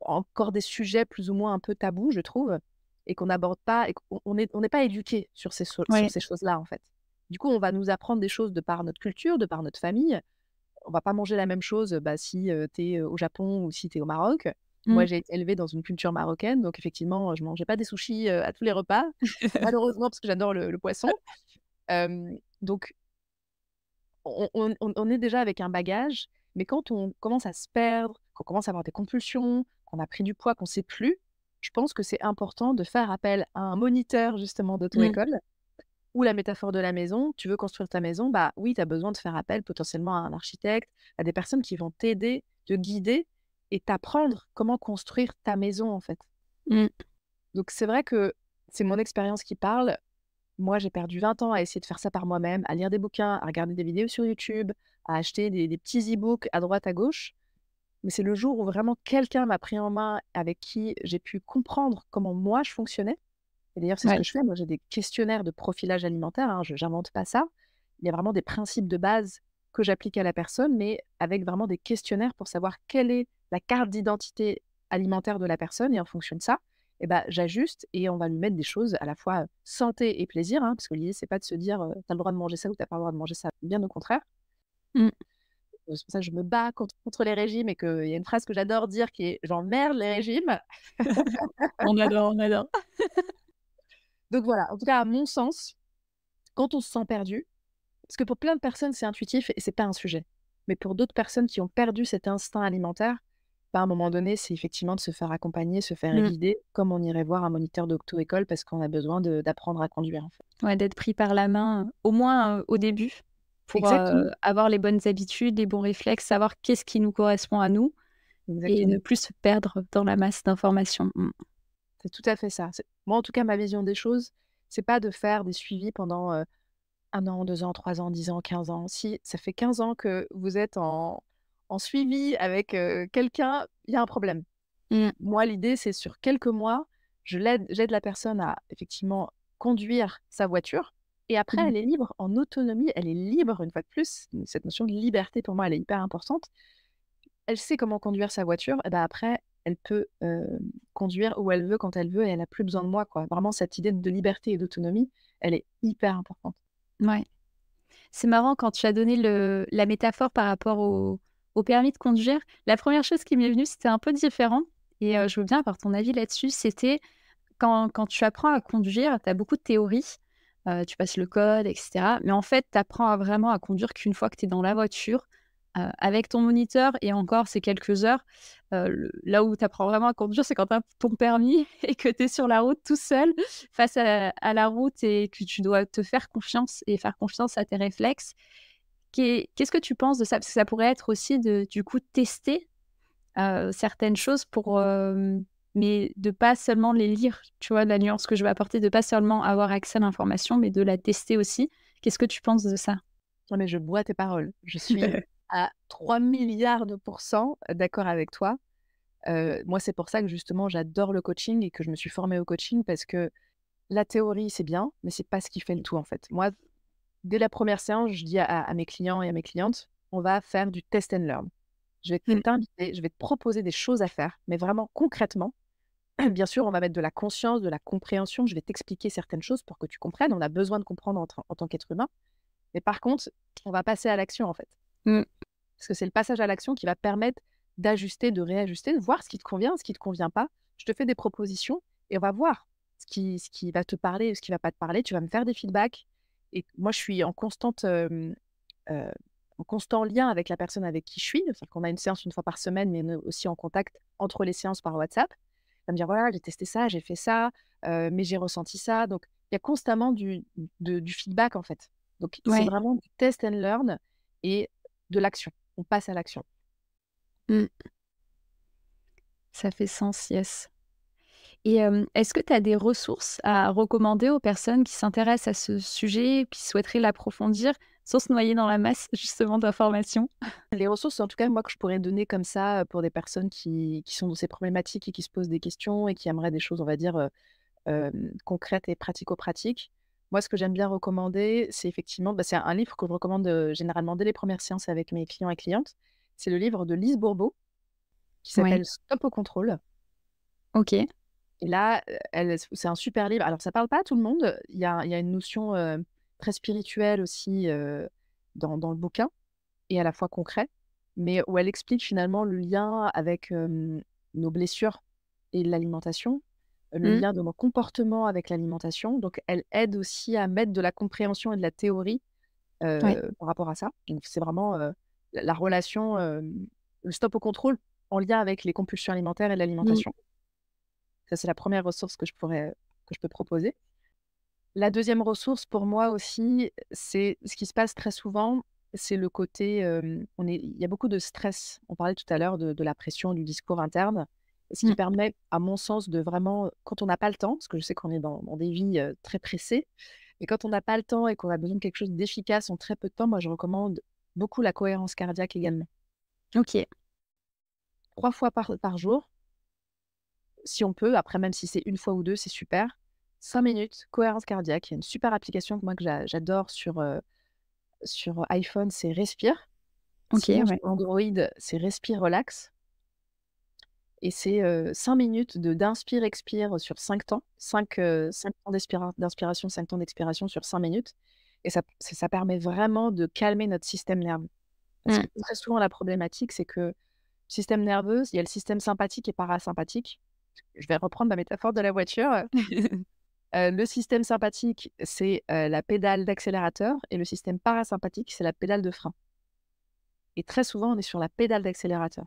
encore des sujets plus ou moins un peu tabous, je trouve, et qu'on n'aborde pas et on n'est pas éduqué sur sur Ouais. ces choses-là, en fait. Du coup, on va nous apprendre des choses de par notre culture, de par notre famille. On va pas manger la même chose, bah, si, tu es, au Japon ou si tu es au Maroc. Moi, Mmh. j'ai été élevée dans une culture marocaine, donc effectivement, je mangeais pas des sushis, à tous les repas, malheureusement parce que j'adore le poisson. Donc on est déjà avec un bagage, mais quand on commence à se perdre, qu'on commence à avoir des compulsions, qu'on a pris du poids, qu'on sait plus, je pense que c'est important de faire appel à un moniteur justement Mmh. d'auto-école ou la métaphore de la maison. Tu veux construire ta maison, bah oui, tu as besoin de faire appel potentiellement à un architecte, à des personnes qui vont t'aider, te guider et t'apprendre comment construire ta maison, en fait. Mmh. Donc c'est vrai que c'est mon expérience qui parle. Moi, j'ai perdu 20 ans à essayer de faire ça par moi-même, à lire des bouquins, à regarder des vidéos sur YouTube, à acheter des petits e-books à droite, à gauche. Mais c'est le jour où vraiment quelqu'un m'a pris en main, avec qui j'ai pu comprendre comment moi je fonctionnais. Et d'ailleurs, c'est ce Ouais. que je fais. Moi, j'ai des questionnaires de profilage alimentaire, hein, je n'invente pas ça. Il y a vraiment des principes de base que j'applique à la personne, mais avec vraiment des questionnaires pour savoir quelle est la carte d'identité alimentaire de la personne. Et en fonction de ça, eh ben, j'ajuste et on va lui mettre des choses à la fois santé et plaisir, hein, parce que l'idée, c'est pas de se dire tu as le droit de manger ça ou tu n'as pas le droit de manger ça. Bien au contraire. Mmh. C'est pour ça que je me bats contre les régimes et qu'il y a une phrase que j'adore dire qui est «j'emmerde les régimes». On adore, on adore. Donc voilà, en tout cas, à mon sens, quand on se sent perdu, parce que pour plein de personnes, c'est intuitif et c'est pas un sujet. Mais pour d'autres personnes qui ont perdu cet instinct alimentaire, bah, à un moment donné, c'est effectivement de se faire accompagner, se faire Mmh. guider, comme on irait voir un moniteur d'auto-école parce qu'on a besoin d'apprendre à conduire, en fait. Ouais, d'être pris par la main, au moins, au début, pour, Exactement, avoir les bonnes habitudes, les bons réflexes, savoir qu'est-ce qui nous correspond à nous et ne exactement. plus se perdre dans la masse d'informations. Mmh. C'est tout à fait ça. Moi, en tout cas, ma vision des choses, c'est pas de faire des suivis pendant 1 an, 2 ans, 3 ans, 10 ans, 15 ans. Si ça fait 15 ans que vous êtes en suivi avec quelqu'un, il y a un problème. Mmh. Moi, l'idée, c'est sur quelques mois, j'aide la personne à effectivement conduire sa voiture et après, Mmh. elle est libre en autonomie, elle est libre une fois de plus. Cette notion de liberté, pour moi, elle est hyper importante. Elle sait comment conduire sa voiture et bah, après, elle peut, conduire où elle veut, quand elle veut et elle a plus besoin de moi, quoi. Vraiment cette idée de liberté et d'autonomie, elle est hyper importante. Ouais. C'est marrant quand tu as donné la métaphore par rapport au permis de conduire. La première chose qui m'est venue, c'était un peu différent et je veux bien avoir ton avis là-dessus. C'était quand tu apprends à conduire, tu as beaucoup de théorie, tu passes le code et cetera, mais en fait, tu apprends vraiment à conduire qu'une fois que tu es dans la voiture, avec ton moniteur et encore, c'est quelques heures. Le là où tu apprends vraiment à conduire, c'est quand tu as ton permis et que tu es sur la route tout seul face à la route et que tu dois te faire confiance et faire confiance à tes réflexes. Qu'est-ce que tu penses de ça? Parce que ça pourrait être aussi du coup, tester, certaines choses pour, mais de pas seulement les lire, tu vois? La nuance que je veux apporter, de pas seulement avoir accès à l'information, mais de la tester aussi. Qu'est-ce que tu penses de ça? Non, mais je bois tes paroles. Je suis à 3 000 000 de pourcents d'accord avec toi. Moi, c'est pour ça que justement j'adore le coaching et que je me suis formée au coaching parce que la théorie, c'est bien, mais c'est pas ce qui fait le tout, en fait. Moi, dès la première séance, je dis à mes clients et à mes clientes: «On va faire du test and learn». Je vais Mmh. t'inviter, je vais te proposer des choses à faire, mais vraiment concrètement. Bien sûr, on va mettre de la conscience, de la compréhension. Je vais t'expliquer certaines choses pour que tu comprennes. On a besoin de comprendre en tant qu'être humain. Mais par contre, on va passer à l'action, en fait. Mmh. Parce que c'est le passage à l'action qui va permettre d'ajuster, de réajuster, de voir ce qui te convient, ce qui ne te convient pas. Je te fais des propositions et on va voir ce qui va te parler et ce qui ne va pas te parler. Tu vas me faire des feedbacks. Et moi, je suis en constant lien avec la personne avec qui je suis. C'est-à-dire qu'on a une séance une fois par semaine, mais on est aussi en contact entre les séances par WhatsApp. Elle va me dire, voilà, j'ai testé ça, j'ai fait ça, mais j'ai ressenti ça. Donc, il y a constamment du feedback, en fait. Donc, c'est Ouais. vraiment du test and learn et de l'action. On passe à l'action. Mmh. Ça fait sens, yes. Et est-ce que tu as des ressources à recommander aux personnes qui s'intéressent à ce sujet, qui souhaiteraient l'approfondir, sans se noyer dans la masse justement d'informations? Les ressources, en tout cas, moi, que je pourrais donner comme ça pour des personnes qui sont dans ces problématiques et qui se posent des questions et qui aimeraient des choses, on va dire, concrètes et pratico-pratiques. Moi, ce que j'aime bien recommander, c'est effectivement, bah, c'est un livre que je recommande généralement dès les premières séances avec mes clients et clientes. C'est le livre de Lise Bourbeau qui Ouais, s'appelle Stop au contrôle. OK. Et là, c'est un super livre. Alors, ça parle pas à tout le monde. Il y a une notion très spirituelle aussi dans le bouquin et à la fois concret, mais où elle explique finalement le lien avec nos blessures et l'alimentation, le Mmh. lien de nos comportements avec l'alimentation. Donc, elle aide aussi à mettre de la compréhension et de la théorie Ouais. par rapport à ça. Donc, c'est vraiment la relation, le stop au contrôle en lien avec les compulsions alimentaires et Mmh. l'alimentation. Ça, c'est la première ressource que je peux proposer. La deuxième ressource pour moi aussi, c'est ce qui se passe très souvent, c'est le côté, il y a beaucoup de stress. On parlait tout à l'heure de la pression du discours interne, ce qui Mmh. permet, à mon sens, de vraiment quand on n'a pas le temps, parce que je sais qu'on est dans des vies, très pressées, mais quand on n'a pas le temps et qu'on a besoin de quelque chose d'efficace en très peu de temps, moi je recommande beaucoup la cohérence cardiaque également. OK. 3 fois par jour, si on peut, après même si c'est une fois ou 2, c'est super. 5 minutes, cohérence cardiaque. Il y a une super application que moi que j'adore sur, sur iPhone, c'est Respire. Ok, Sinon, sur ouais. Android, c'est Respire Relax. Et c'est 5 minutes d'inspire-expire sur 5 temps. 5 temps d'inspiration, 5 temps d'expiration sur 5 minutes. Et ça permet vraiment de calmer notre système nerveux. Parce Mm. que très souvent, la problématique, c'est que le système nerveux, il y a le système sympathique et parasympathique. Je vais reprendre ma métaphore de la voiture. Le système sympathique, c'est la pédale d'accélérateur et le système parasympathique, c'est la pédale de frein. Et très souvent, on est sur la pédale d'accélérateur.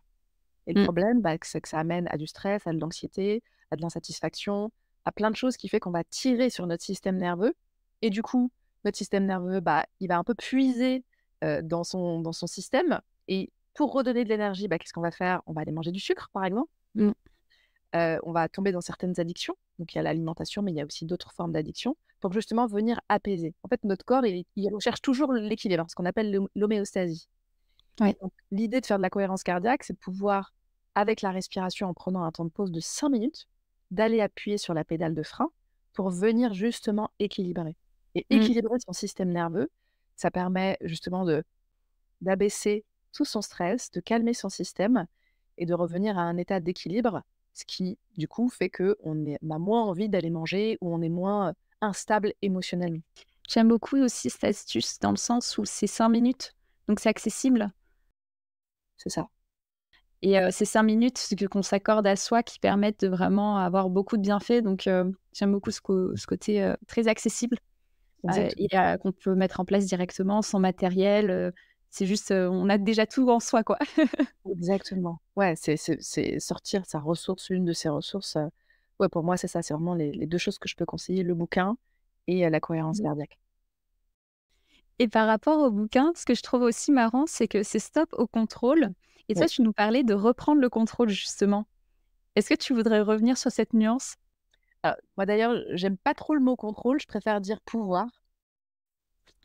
Et le Mm. problème, c'est que ça amène à du stress, à de l'anxiété, à de l'insatisfaction, à plein de choses qui fait qu'on va tirer sur notre système nerveux. Et du coup, notre système nerveux, il va un peu puiser dans son système. Et pour redonner de l'énergie, qu'est-ce qu'on va faire? On va aller manger du sucre, par exemple. Mm. On va tomber dans certaines addictions. Donc, il y a l'alimentation, mais il y a aussi d'autres formes d'addiction pour justement venir apaiser. En fait, notre corps, il recherche toujours l'équilibre, ce qu'on appelle l'homéostasie. Ouais. Donc, l'idée de faire de la cohérence cardiaque, c'est de pouvoir, avec la respiration, en prenant un temps de pause de 5 minutes, d'aller appuyer sur la pédale de frein pour venir justement équilibrer. Et Mm. équilibrer son système nerveux, ça permet justement d'abaisser tout son stress, de calmer son système et de revenir à un état d'équilibre, ce qui, du coup, fait qu'on a moins envie d'aller manger ou on est moins instable émotionnellement. J'aime beaucoup aussi cette astuce dans le sens où c'est 5 minutes, donc c'est accessible. C'est ça. Et c'est 5 minutes qu'on s'accorde à soi qui permettent de vraiment avoir beaucoup de bienfaits. Donc j'aime beaucoup ce côté très accessible et Exactement. qu'on peut mettre en place directement sans matériel. C'est juste, on a déjà tout en soi, quoi. Exactement. Ouais, c'est sortir sa ressource, l'une de ses ressources, ouais, pour moi, c'est ça, c'est vraiment les 2 choses que je peux conseiller, le bouquin et la cohérence cardiaque. Et par rapport au bouquin, ce que je trouve aussi marrant, c'est que c'est Stop au contrôle. Et toi, Oui. tu nous parlais de reprendre le contrôle, justement. Est-ce que tu voudrais revenir sur cette nuance? Moi, d'ailleurs, j'aime pas trop le mot contrôle, je préfère dire pouvoir,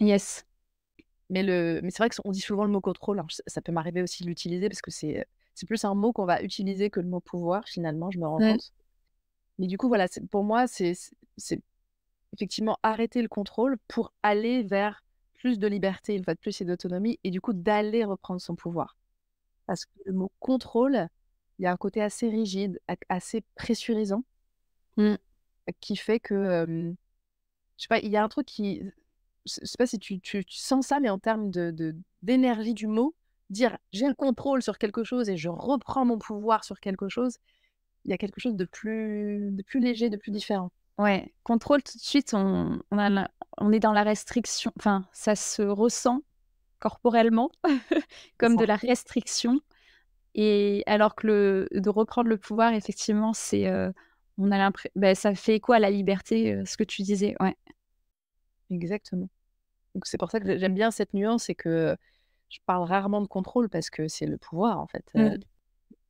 Yes. mais c'est vrai qu'on dit souvent le mot contrôle, alors ça peut m'arriver aussi de l'utiliser parce que c'est plus un mot qu'on va utiliser que le mot pouvoir, finalement, je me rends Ouais. compte. Mais du coup, voilà, pour moi, c'est effectivement arrêter le contrôle pour aller vers plus de liberté, une fois de plus, et d'autonomie et du coup, d'aller reprendre son pouvoir. Parce que le mot contrôle, il y a un côté assez rigide, assez pressurisant, Mmh. qui fait que, je sais pas, il y a un truc qui je sais pas si tu sens ça, mais en termes d'énergie du mot, dire: «J'ai le contrôle sur quelque chose et je reprends mon pouvoir sur quelque chose», il y a quelque chose de plus léger, de plus différent. Ouais, contrôle tout de suite, on est dans la restriction, enfin, ça se ressent corporellement C'est comme de ça. la restriction et alors que de reprendre le pouvoir effectivement, c'est, on a ça fait écho à la liberté, ce que tu disais, ouais. Exactement. Donc c'est pour ça que j'aime bien cette nuance et que je parle rarement de contrôle parce que c'est le pouvoir, en fait, Mmh.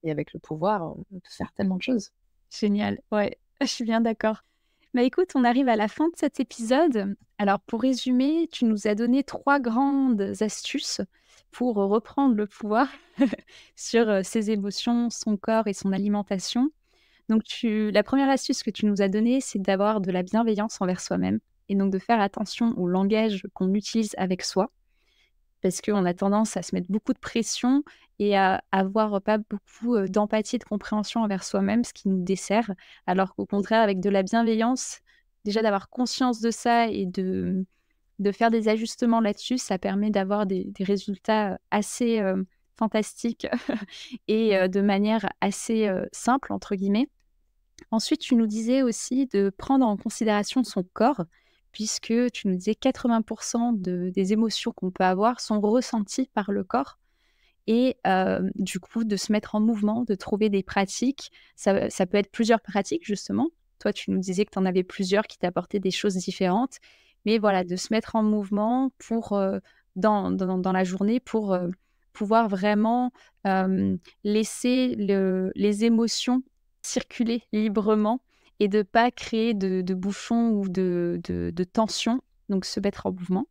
et avec le pouvoir, on peut faire tellement de choses. Génial, ouais, je suis bien d'accord. Bah, écoute, on arrive à la fin de cet épisode. Alors pour résumer, tu nous as donné 3 grandes astuces pour reprendre le pouvoir sur, ses émotions, son corps et son alimentation. Donc la première astuce que tu nous as donnée, c'est d'avoir de la bienveillance envers soi-même et donc de faire attention au langage qu'on utilise avec soi. Parce qu'on a tendance à se mettre beaucoup de pression et à avoir pas beaucoup, d'empathie et de compréhension envers soi-même, ce qui nous dessert. Alors qu'au contraire, avec de la bienveillance, déjà d'avoir conscience de ça et de faire des ajustements là-dessus, ça permet d'avoir des résultats, assez, fantastiques et de manière assez, «simple» entre guillemets. Ensuite, tu nous disais aussi de prendre en considération son corps, puisque tu nous disais 80 des émotions qu'on peut avoir sont ressenties par le corps et du coup, de se mettre en mouvement, de trouver des pratiques. Ça peut être plusieurs pratiques justement. Toi, tu nous disais que tu en avais plusieurs qui t'apportaient des choses différentes. Mais voilà, de se mettre en mouvement pour, dans la journée pour, pouvoir vraiment, laisser les émotions circuler librement et de pas créer de bouchons ou de tensions, donc se mettre en mouvement.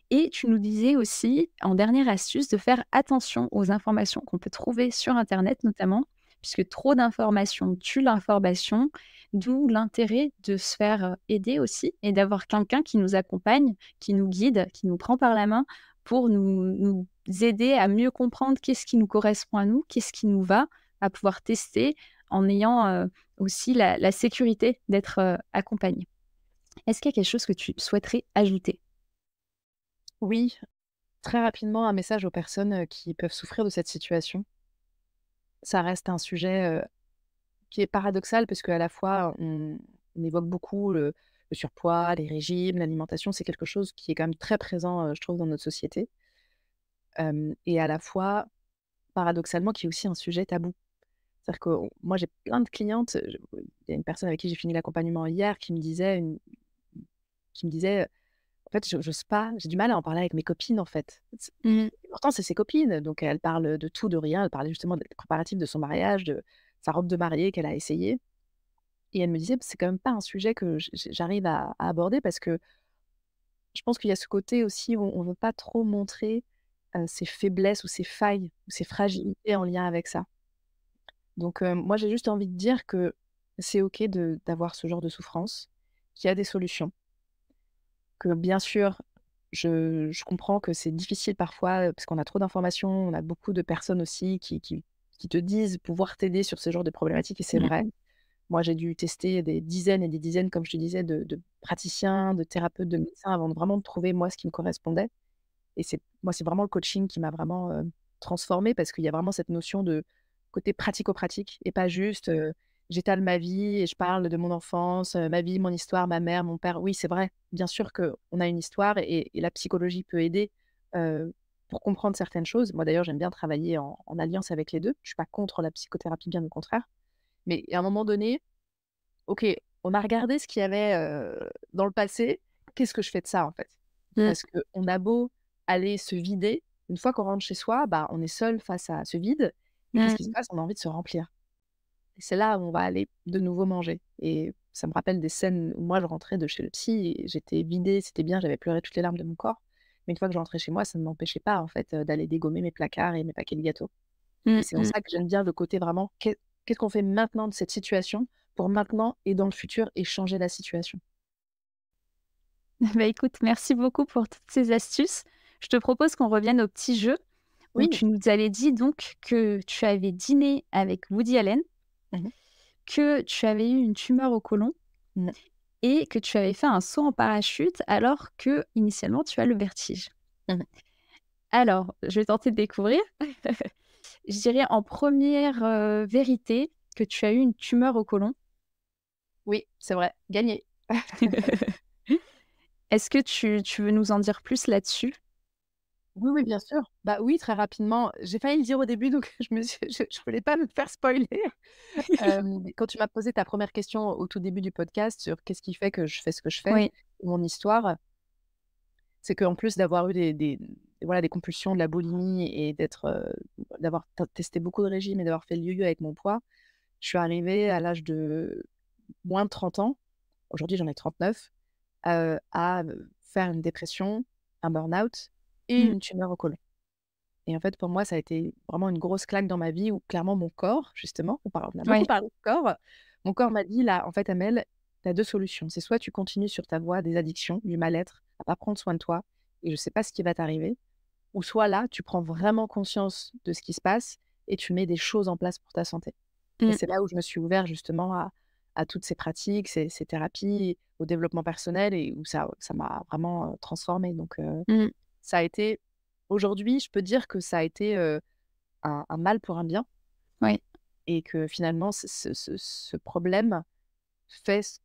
Et tu nous disais aussi, en dernière astuce, de faire attention aux informations qu'on peut trouver sur internet notamment, puisque trop d'informations tue l'information, d'où l'intérêt de se faire aider aussi et d'avoir quelqu'un qui nous accompagne, qui nous guide, qui nous prend par la main pour nous aider à mieux comprendre qu'est-ce qui nous correspond à nous, qu'est-ce qui nous va, à pouvoir tester en ayant aussi la sécurité d'être accompagné. Est-ce qu'il y a quelque chose que tu souhaiterais ajouter? Oui, très rapidement, un message aux personnes qui peuvent souffrir de cette situation. Ça reste un sujet qui est paradoxal parce qu'à la fois, on évoque beaucoup le surpoids, les régimes, l'alimentation. C'est quelque chose qui est quand même très présent, je trouve, dans notre société. Et à la fois, paradoxalement, qui est aussi un sujet tabou. C'est-à-dire que moi, j'ai plein de clientes, il y a une personne avec qui j'ai fini l'accompagnement hier qui me disait: «En fait, j'ose pas, j'ai du mal à en parler avec mes copines, en fait». Mmh. Et pourtant, c'est ses copines, donc elle parle de tout, de rien. Elle parlait justement des préparatifs de son mariage, de sa robe de mariée qu'elle a essayée et elle me disait: «C'est quand même pas un sujet que j'arrive à aborder» parce que je pense qu'il y a ce côté aussi où on veut pas trop montrer, ses faiblesses ou ses failles ou ses fragilités en lien avec ça. Donc moi, j'ai juste envie de dire que c'est OK d'avoir ce genre de souffrance, qu'il y a des solutions, que bien sûr, je comprends que c'est difficile parfois, parce qu'on a trop d'informations, on a beaucoup de personnes aussi qui te disent pouvoir t'aider sur ce genre de problématiques et c'est Mmh. vrai. Moi, j'ai dû tester des dizaines et des dizaines, comme je te disais, de praticiens, de thérapeutes, de médecins avant de vraiment trouver moi ce qui me correspondait et c'est vraiment le coaching qui m'a vraiment, transformée parce qu'il y a vraiment cette notion de côté pratico-pratique et pas juste, j'étale ma vie et je parle de mon enfance, ma vie, mon histoire, ma mère, mon père. Oui, c'est vrai, bien sûr qu'on a une histoire et la psychologie peut aider, heu, pour comprendre certaines choses. Moi, d'ailleurs, j'aime bien travailler en alliance avec les 2. Je suis pas contre la psychothérapie, bien au contraire. Mais à un moment donné, OK, on a regardé ce qu'il y avait, dans le passé. Qu'est-ce que je fais de ça, en fait? Mmh. Parce qu'on a beau aller se vider, une fois qu'on rentre chez soi, bah, on est seul face à ce vide et qu'est-ce qui se Mmh. passe? On a envie de se remplir et c'est là où on va aller de nouveau manger et ça me rappelle des scènes où moi je rentrais de chez le psy et j'étais vidée, c'était bien, j'avais pleuré toutes les larmes de mon corps. Mais une fois que je rentrais chez moi, ça ne m'empêchait pas, en fait, d'aller dégommer mes placards et mes paquets de gâteaux. Et Mmh. c'est en Mmh. ça que j'aime bien le côté vraiment qu'est-ce qu'on fait maintenant de cette situation pour maintenant et dans le futur et changer la situation? Bah, écoute, merci beaucoup pour toutes ces astuces. Je te propose qu'on revienne au petit jeu où Oui. tu nous avais dit donc que tu avais dîné avec Woody Allen, Mmh. que tu avais eu une tumeur au côlon Mmh. et que tu avais fait un saut en parachute alors que initialement tu as le vertige. Mmh. Alors, je vais tenter de découvrir. Je dirais en première vérité que tu as eu une tumeur au côlon. Oui, c'est vrai, gagné. Est-ce que tu veux nous en dire plus là-dessus? Oui, oui, bien sûr. Bah, oui, très rapidement, j'ai failli le dire au début, donc je voulais pas me faire spoiler. Quand tu m'as posé ta première question au tout début du podcast sur qu'est-ce qui fait que je fais ce que je fais, Oui. mon histoire, c'est qu'en plus d'avoir eu voilà, des compulsions, de la boulimie et d'avoir testé beaucoup de régimes et d'avoir fait le yo-yo avec mon poids, je suis arrivée à l'âge de moins de 30 ans, aujourd'hui j'en ai 39, à, faire une dépression, un burn-out et Mmh. une tumeur au côlon. Et en fait, pour moi, ça a été vraiment une grosse claque dans ma vie où clairement mon corps, justement, on a beaucoup Ouais. parlé de corps, mon corps m'a dit: «Là, en fait, Amel, tu as 2 solutions. C'est soit tu continues sur ta voie des addictions, du mal-être, à pas prendre soin de toi et je sais pas ce qui va t'arriver, ou soit là, tu prends vraiment conscience de ce qui se passe et tu mets des choses en place pour ta santé». Et Mmh. c'est là où je me suis ouverte justement à toutes ces pratiques, ces thérapies, au développement personnel et où ça m'a vraiment, transformée donc Mmh. ça a été aujourd'hui, je peux dire que ça a été, un mal pour un bien Ouais. et que finalement ce problème fait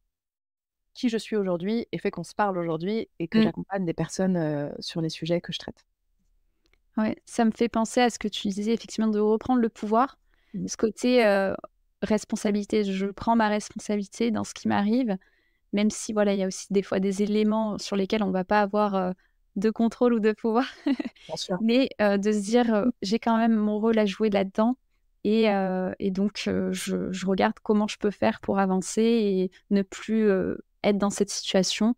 qui je suis aujourd'hui et fait qu'on se parle aujourd'hui et que Mmh. j'accompagne des personnes, sur les sujets que je traite. Ouais, ça me fait penser à ce que tu disais effectivement de reprendre le pouvoir. Mmh. Ce côté, responsabilité, je prends ma responsabilité dans ce qui m'arrive, même si voilà, il y a aussi des fois des éléments sur lesquels on va pas avoir, de contrôle ou de pouvoir. Bien sûr. Mais, de se dire, «J'ai quand même mon rôle à jouer là-dedans et donc je regarde comment je peux faire pour avancer et ne plus, être dans cette situation,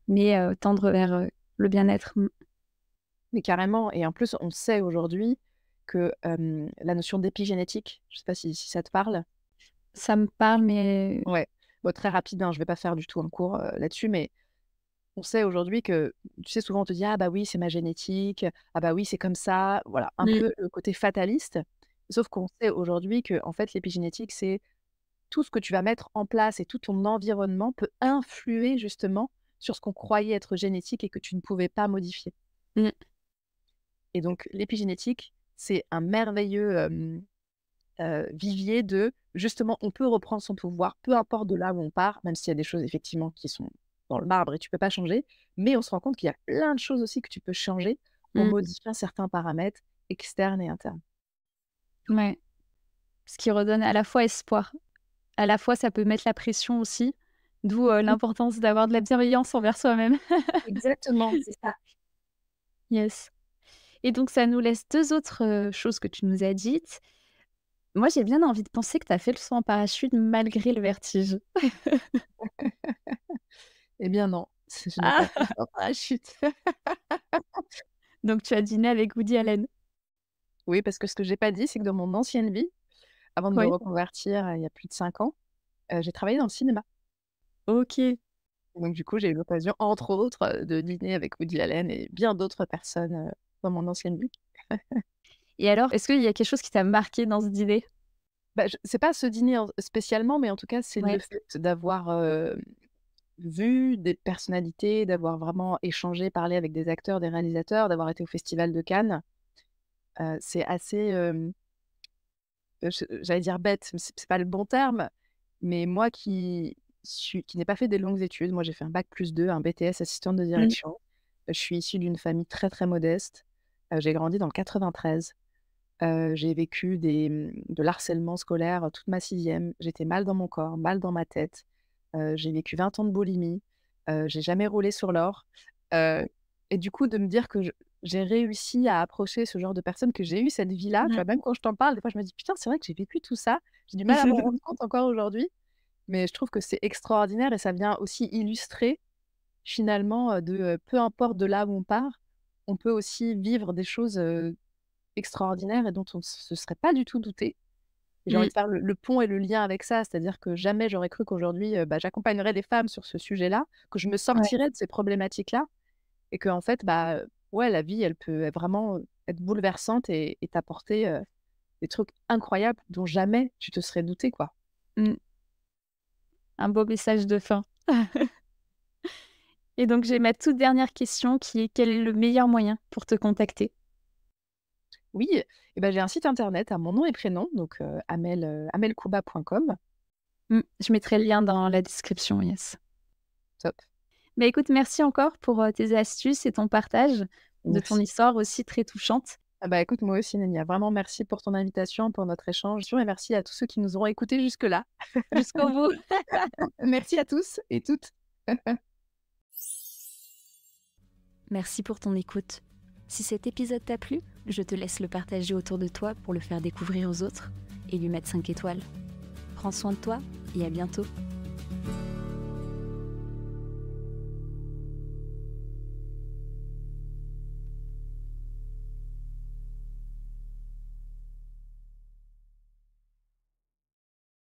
mais tendre vers, le bien-être». Mmh. Mais carrément et en plus, on sait aujourd'hui que la notion d'épigénétique, je ne sais pas si ça te parle. Ça me parle, mais Ouais, bon, très rapide, hein, je ne vais pas faire du tout un cours là-dessus, mais on sait aujourd'hui que, tu sais, souvent on te dit: «Ah bah oui, c'est ma génétique, ah bah oui, c'est comme ça», voilà, un mmh, peu le côté fataliste. Sauf qu'on sait aujourd'hui que en fait, l'épigénétique, c'est tout ce que tu vas mettre en place et tout ton environnement peut influer justement sur ce qu'on croyait être génétique et que tu ne pouvais pas modifier. mmh, Et donc l'épigénétique, c'est un merveilleux, vivier de justement, on peut reprendre son pouvoir, peu importe de là où on part, même s'il y a des choses effectivement qui sont dans le marbre et tu peux pas changer, mais on se rend compte qu'il y a plein de choses aussi que tu peux changer en mmh, modifiant certains paramètres externes et internes. ouais. Ce qui redonne à la fois espoir, à la fois ça peut mettre la pression aussi, d'où, Mmh. l'importance d'avoir de la bienveillance envers soi-même. Exactement, c'est ça. Yes. Et donc ça nous laisse 2 autres, choses que tu nous as dites. Moi, j'ai bien envie de penser que tu as fait le saut en parachute malgré le vertige. Eh bien non, je n'ai pas Ah! fait le saut en parachute. Donc tu as dîné avec Woody Allen? Oui, parce que ce que j'ai pas dit, c'est que dans mon ancienne vie, avant de me Oui. reconvertir, il y a plus de 5 ans, j'ai travaillé dans le cinéma. OK. Donc du coup, j'ai eu l'occasion, entre autres, de dîner avec Woody Allen et bien d'autres personnes, dans mon ancienne vie. Et alors, est-ce qu'il y a quelque chose qui t'a marqué dans ce dîner? Bah, je c'est pas ce dîner en spécialement, mais en tout cas, c'est le Ouais. fait d'avoir, vu des personnalités, d'avoir vraiment échangé, parlé avec des acteurs, des réalisateurs, d'avoir été au festival de Cannes. C'est assez, j'allais dire bête, mais c'est pas le bon terme, mais moi qui n'ai pas fait des longues études, moi j'ai fait un bac+2, un BTS assistante de Mmh. direction. Je suis issue d'une famille très, très modeste. J'ai grandi dans le 93. J'ai vécu de l'harcèlement scolaire toute ma 6e. J'étais mal dans mon corps, mal dans ma tête. J'ai vécu 20 ans de boulimie. J'ai jamais roulé sur l'or. Heu et du coup, de me dire que j'ai réussi à approcher ce genre de personnes, que j'ai eu cette vie-là, tu Mmh. vois? Même quand je t'en parle, des fois, je me dis: «Putain, c'est vrai que j'ai vécu tout ça». J'ai du mal à m'en rendre compte encore aujourd'hui, mais je trouve que c'est extraordinaire et ça vient aussi illustrer finalement, peu importe de là où on part, on peut aussi vivre des choses, extraordinaires et dont on ne se serait pas du tout douté. Et j'ai envie Mmh. de faire le pont et le lien avec ça, c'est-à-dire que jamais j'aurais cru qu'aujourd'hui, bah, j'accompagnerais des femmes sur ce sujet-là, que je me Ouais. sortirais de ces problématiques-là et qu'en fait, bah, ouais, la vie, elle peut vraiment être bouleversante et t'apporter, des trucs incroyables dont jamais tu te serais douté, quoi. Mmh. Un beau message de fin. Et donc j'ai ma toute dernière question qui est: quel est le meilleur moyen pour te contacter? Oui, et ben j'ai un site internet à mon nom et prénom, donc amelkouba.com. Je mettrai le lien dans la description, yes. Top. Bah, écoute, merci encore pour, tes astuces et ton partage de ton Merci. histoire aussi très touchante. Ah bah, écoute, moi aussi, Nenia, vraiment merci pour ton invitation, pour notre échange et merci à tous ceux qui nous auront écoutés jusque-là. Jusqu'au bout. Merci à tous et toutes. Merci pour ton écoute. Si cet épisode t'a plu, je te laisse le partager autour de toi pour le faire découvrir aux autres et lui mettre 5 étoiles. Prends soin de toi et à bientôt.